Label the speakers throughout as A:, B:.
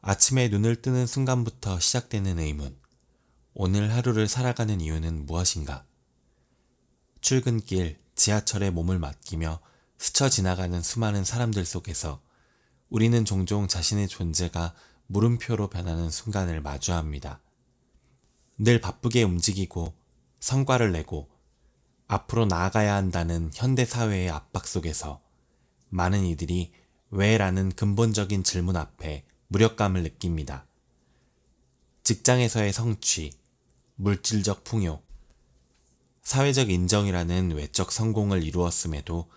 A: 아침에 눈을 뜨는 순간부터 시작되는 의문. 오늘 하루를 살아가는 이유는 무엇인가? 출근길, 지하철에 몸을 맡기며 스쳐 지나가는 수많은 사람들 속에서 우리는 종종 자신의 존재가 물음표로 변하는 순간을 마주합니다. 늘 바쁘게 움직이고 성과를 내고 앞으로 나아가야 한다는 현대 사회의 압박 속에서 많은 이들이 왜라는 근본적인 질문 앞에 무력감을 느낍니다. 직장에서의 성취, 물질적 풍요, 사회적 인정이라는 외적 성공을 이루었음에도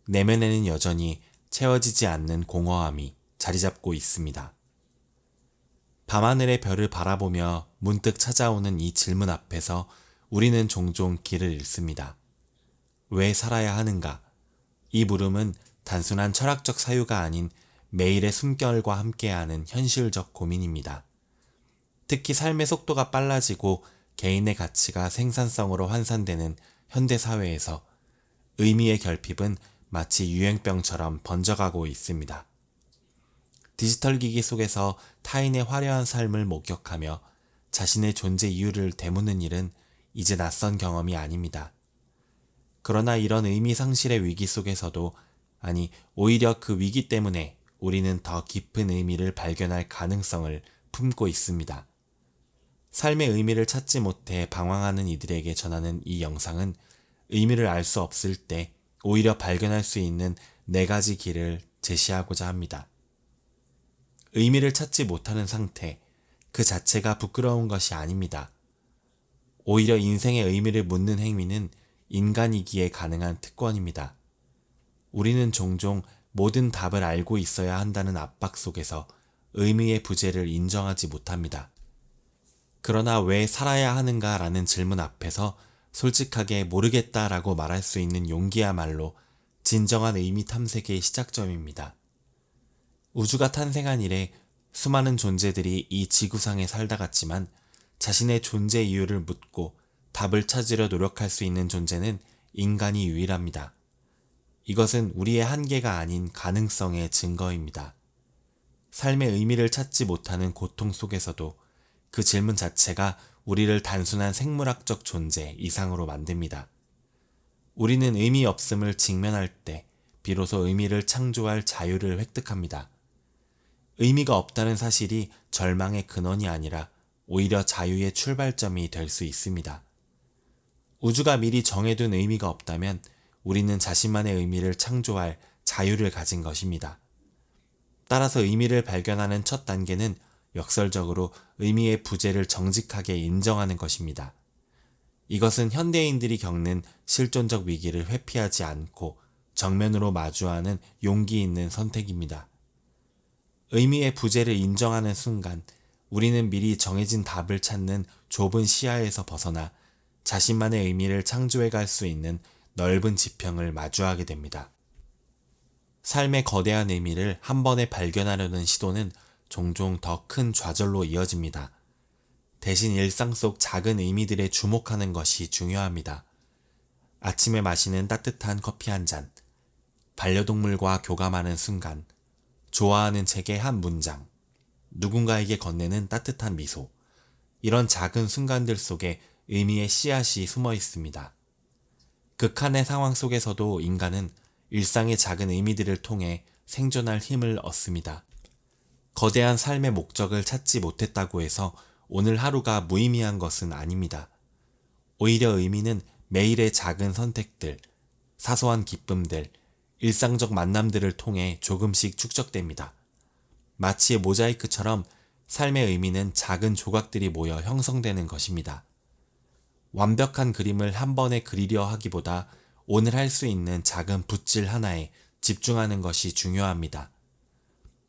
A: 내면에는 여전히 채워지지 않는 공허함이 자리 잡고 있습니다. 밤하늘의 별을 바라보며 문득 찾아오는 이 질문 앞에서 우리는 종종 길을 잃습니다. 왜 살아야 하는가? 이 물음은 단순한 철학적 사유가 아닌 매일의 숨결과 함께하는 현실적 고민입니다. 특히 삶의 속도가 빨라지고 개인의 가치가 생산성으로 환산되는 현대사회에서 의미의 결핍은 마치 유행병처럼 번져가고 있습니다. 디지털 기기 속에서 타인의 화려한 삶을 목격하며 자신의 존재 이유를 되묻는 일은 이제 낯선 경험이 아닙니다. 그러나 이런 의미 상실의 위기 속에서도, 아니 오히려 그 위기 때문에 우리는 더 깊은 의미를 발견할 가능성을 품고 있습니다. 삶의 의미를 찾지 못해 방황하는 이들에게 전하는 이 영상은 의미를 알 수 없을 때 오히려 발견할 수 있는 4가지 길을 제시하고자 합니다. 의미를 찾지 못하는 상태, 그 자체가 부끄러운 것이 아닙니다. 오히려 인생의 의미를 묻는 행위는 인간이기에 가능한 특권입니다. 우리는 종종 모든 답을 알고 있어야 한다는 압박 속에서 의미의 부재를 인정하지 못합니다. 그러나 왜 살아야 하는가라는 질문 앞에서 솔직하게 모르겠다라고 말할 수 있는 용기야말로 진정한 의미 탐색의 시작점입니다. 우주가 탄생한 이래 수많은 존재들이 이 지구상에 살다 갔지만 자신의 존재 이유를 묻고 답을 찾으려 노력할 수 있는 존재는 인간이 유일합니다. 이것은 우리의 한계가 아닌 가능성의 증거입니다. 삶의 의미를 찾지 못하는 고통 속에서도 그 질문 자체가 우리를 단순한 생물학적 존재 이상으로 만듭니다. 우리는 의미 없음을 직면할 때 비로소 의미를 창조할 자유를 획득합니다. 의미가 없다는 사실이 절망의 근원이 아니라 오히려 자유의 출발점이 될 수 있습니다. 우주가 미리 정해둔 의미가 없다면 우리는 자신만의 의미를 창조할 자유를 가진 것입니다. 따라서 의미를 발견하는 첫 단계는 역설적으로 의미의 부재를 정직하게 인정하는 것입니다. 이것은 현대인들이 겪는 실존적 위기를 회피하지 않고 정면으로 마주하는 용기 있는 선택입니다. 의미의 부재를 인정하는 순간 우리는 미리 정해진 답을 찾는 좁은 시야에서 벗어나 자신만의 의미를 창조해 갈 수 있는 넓은 지평을 마주하게 됩니다. 삶의 거대한 의미를 한 번에 발견하려는 시도는 종종 더 큰 좌절로 이어집니다. 대신 일상 속 작은 의미들에 주목하는 것이 중요합니다. 아침에 마시는 따뜻한 커피 한 잔, 반려동물과 교감하는 순간, 좋아하는 책의 한 문장, 누군가에게 건네는 따뜻한 미소, 이런 작은 순간들 속에 의미의 씨앗이 숨어 있습니다. 극한의 상황 속에서도 인간은 일상의 작은 의미들을 통해 생존할 힘을 얻습니다. 거대한 삶의 목적을 찾지 못했다고 해서 오늘 하루가 무의미한 것은 아닙니다. 오히려 의미는 매일의 작은 선택들, 사소한 기쁨들, 일상적 만남들을 통해 조금씩 축적됩니다. 마치 모자이크처럼 삶의 의미는 작은 조각들이 모여 형성되는 것입니다. 완벽한 그림을 한 번에 그리려 하기보다 오늘 할 수 있는 작은 붓질 하나에 집중하는 것이 중요합니다.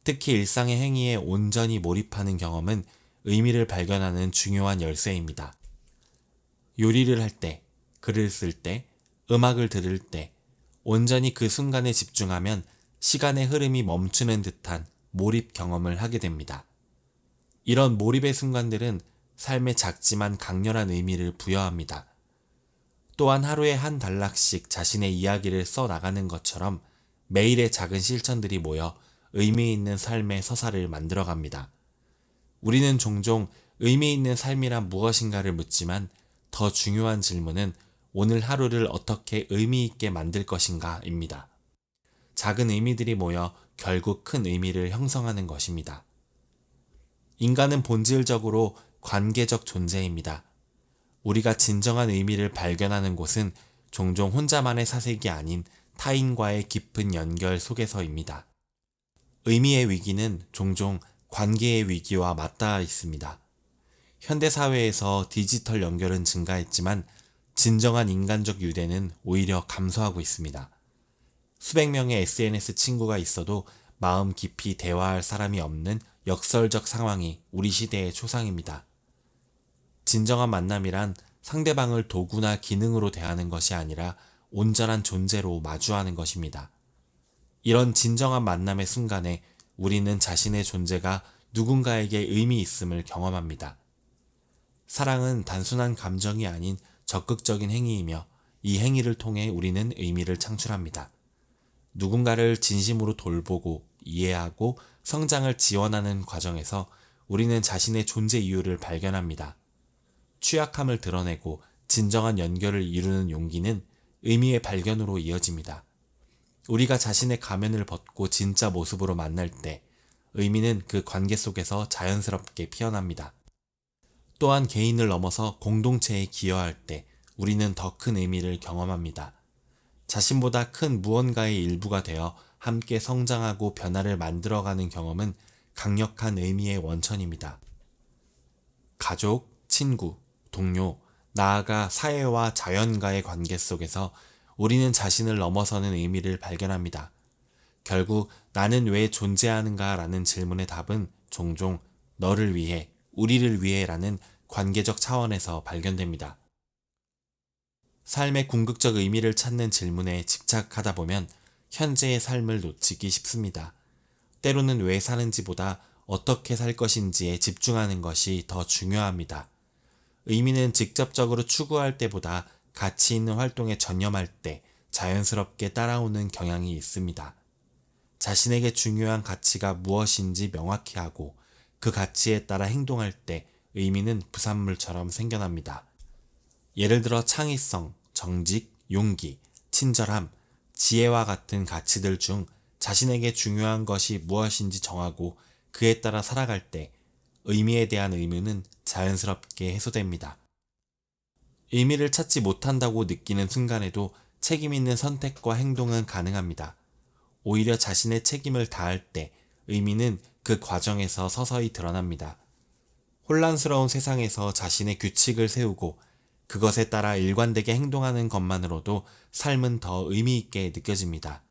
A: 특히 일상의 행위에 온전히 몰입하는 경험은 의미를 발견하는 중요한 열쇠입니다. 요리를 할 때, 글을 쓸 때, 음악을 들을 때, 온전히 그 순간에 집중하면 시간의 흐름이 멈추는 듯한 몰입 경험을 하게 됩니다. 이런 몰입의 순간들은 삶에 작지만 강렬한 의미를 부여합니다. 또한 하루에 한 단락씩 자신의 이야기를 써나가는 것처럼 매일의 작은 실천들이 모여 의미 있는 삶의 서사를 만들어갑니다. 우리는 종종 의미 있는 삶이란 무엇인가를 묻지만 더 중요한 질문은 오늘 하루를 어떻게 의미 있게 만들 것인가입니다. 작은 의미들이 모여 결국 큰 의미를 형성하는 것입니다. 인간은 본질적으로 관계적 존재입니다. 우리가 진정한 의미를 발견하는 곳은 종종 혼자만의 사색이 아닌 타인과의 깊은 연결 속에서입니다. 의미의 위기는 종종 관계의 위기와 맞닿아 있습니다. 현대사회에서 디지털 연결은 증가했지만 진정한 인간적 유대는 오히려 감소하고 있습니다. 수백 명의 SNS 친구가 있어도 마음 깊이 대화할 사람이 없는 역설적 상황이 우리 시대의 초상입니다. 진정한 만남이란 상대방을 도구나 기능으로 대하는 것이 아니라 온전한 존재로 마주하는 것입니다. 이런 진정한 만남의 순간에 우리는 자신의 존재가 누군가에게 의미 있음을 경험합니다. 사랑은 단순한 감정이 아닌 적극적인 행위이며 이 행위를 통해 우리는 의미를 창출합니다. 누군가를 진심으로 돌보고 이해하고 성장을 지원하는 과정에서 우리는 자신의 존재 이유를 발견합니다. 취약함을 드러내고 진정한 연결을 이루는 용기는 의미의 발견으로 이어집니다. 우리가 자신의 가면을 벗고 진짜 모습으로 만날 때 의미는 그 관계 속에서 자연스럽게 피어납니다. 또한 개인을 넘어서 공동체에 기여할 때 우리는 더 큰 의미를 경험합니다. 자신보다 큰 무언가의 일부가 되어 함께 성장하고 변화를 만들어가는 경험은 강력한 의미의 원천입니다. 가족, 친구, 동료, 나아가 사회와 자연과의 관계 속에서 우리는 자신을 넘어서는 의미를 발견합니다. 결국 나는 왜 존재하는가 라는 질문의 답은 종종 너를 위해, 우리를 위해 라는 관계적 차원에서 발견됩니다. 삶의 궁극적 의미를 찾는 질문에 집착하다 보면 현재의 삶을 놓치기 쉽습니다. 때로는 왜 사는지보다 어떻게 살 것인지에 집중하는 것이 더 중요합니다. 의미는 직접적으로 추구할 때보다 가치 있는 활동에 전념할 때 자연스럽게 따라오는 경향이 있습니다. 자신에게 중요한 가치가 무엇인지 명확히 하고 그 가치에 따라 행동할 때 의미는 부산물처럼 생겨납니다. 예를 들어 창의성, 정직, 용기, 친절함, 지혜와 같은 가치들 중 자신에게 중요한 것이 무엇인지 정하고 그에 따라 살아갈 때 의미에 대한 의무는 자연스럽게 해소됩니다. 의미를 찾지 못한다고 느끼는 순간에도 책임 있는 선택과 행동은 가능합니다. 오히려 자신의 책임을 다할 때 의미는 그 과정에서 서서히 드러납니다. 혼란스러운 세상에서 자신의 규칙을 세우고 그것에 따라 일관되게 행동하는 것만으로도 삶은 더 의미 있게 느껴집니다.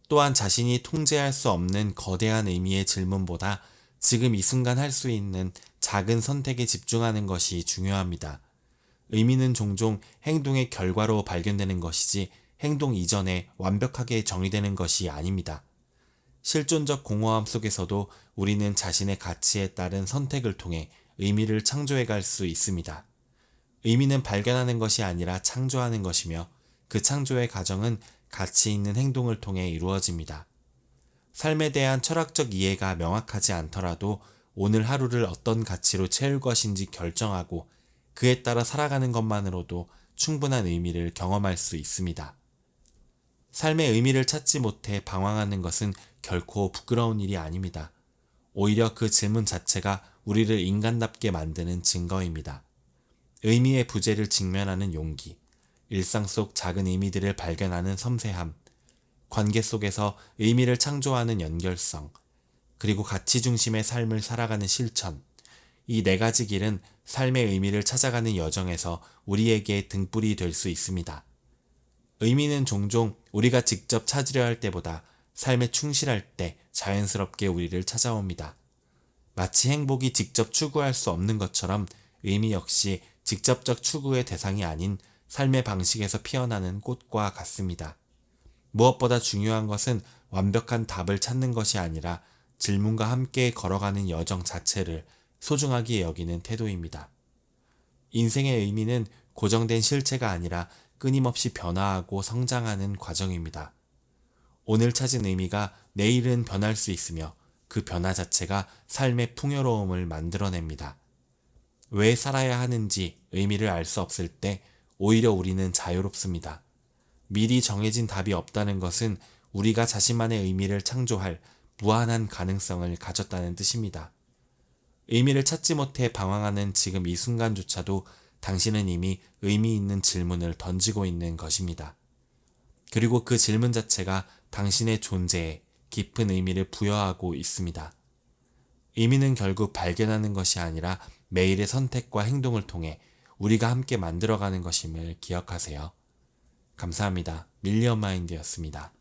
A: 또한 자신이 통제할 수 없는 거대한 의미의 질문보다 지금 이 순간 할 수 있는 작은 선택에 집중하는 것이 중요합니다. 의미는 종종 행동의 결과로 발견되는 것이지 행동 이전에 완벽하게 정의되는 것이 아닙니다. 실존적 공허함 속에서도 우리는 자신의 가치에 따른 선택을 통해 의미를 창조해 갈 수 있습니다. 의미는 발견하는 것이 아니라 창조하는 것이며 그 창조의 과정은 가치 있는 행동을 통해 이루어집니다. 삶에 대한 철학적 이해가 명확하지 않더라도 오늘 하루를 어떤 가치로 채울 것인지 결정하고 그에 따라 살아가는 것만으로도 충분한 의미를 경험할 수 있습니다. 삶의 의미를 찾지 못해 방황하는 것은 결코 부끄러운 일이 아닙니다. 오히려 그 질문 자체가 우리를 인간답게 만드는 증거입니다. 의미의 부재를 직면하는 용기, 일상 속 작은 의미들을 발견하는 섬세함, 관계 속에서 의미를 창조하는 연결성, 그리고 가치 중심의 삶을 살아가는 실천, 이 네 가지 길은 삶의 의미를 찾아가는 여정에서 우리에게 등불이 될 수 있습니다. 의미는 종종 우리가 직접 찾으려 할 때보다 삶에 충실할 때 자연스럽게 우리를 찾아옵니다. 마치 행복이 직접 추구할 수 없는 것처럼 의미 역시 직접적 추구의 대상이 아닌 삶의 방식에서 피어나는 꽃과 같습니다. 무엇보다 중요한 것은 완벽한 답을 찾는 것이 아니라 질문과 함께 걸어가는 여정 자체를 소중하게 여기는 태도입니다. 인생의 의미는 고정된 실체가 아니라 끊임없이 변화하고 성장하는 과정입니다. 오늘 찾은 의미가 내일은 변할 수 있으며 그 변화 자체가 삶의 풍요로움을 만들어냅니다. 왜 살아야 하는지 의미를 알 수 없을 때 오히려 우리는 자유롭습니다. 미리 정해진 답이 없다는 것은 우리가 자신만의 의미를 창조할 무한한 가능성을 가졌다는 뜻입니다. 의미를 찾지 못해 방황하는 지금 이 순간조차도 당신은 이미 의미 있는 질문을 던지고 있는 것입니다. 그리고 그 질문 자체가 당신의 존재에 깊은 의미를 부여하고 있습니다. 의미는 결국 발견하는 것이 아니라 매일의 선택과 행동을 통해 우리가 함께 만들어가는 것임을 기억하세요. 감사합니다. 밀리언 마인드였습니다.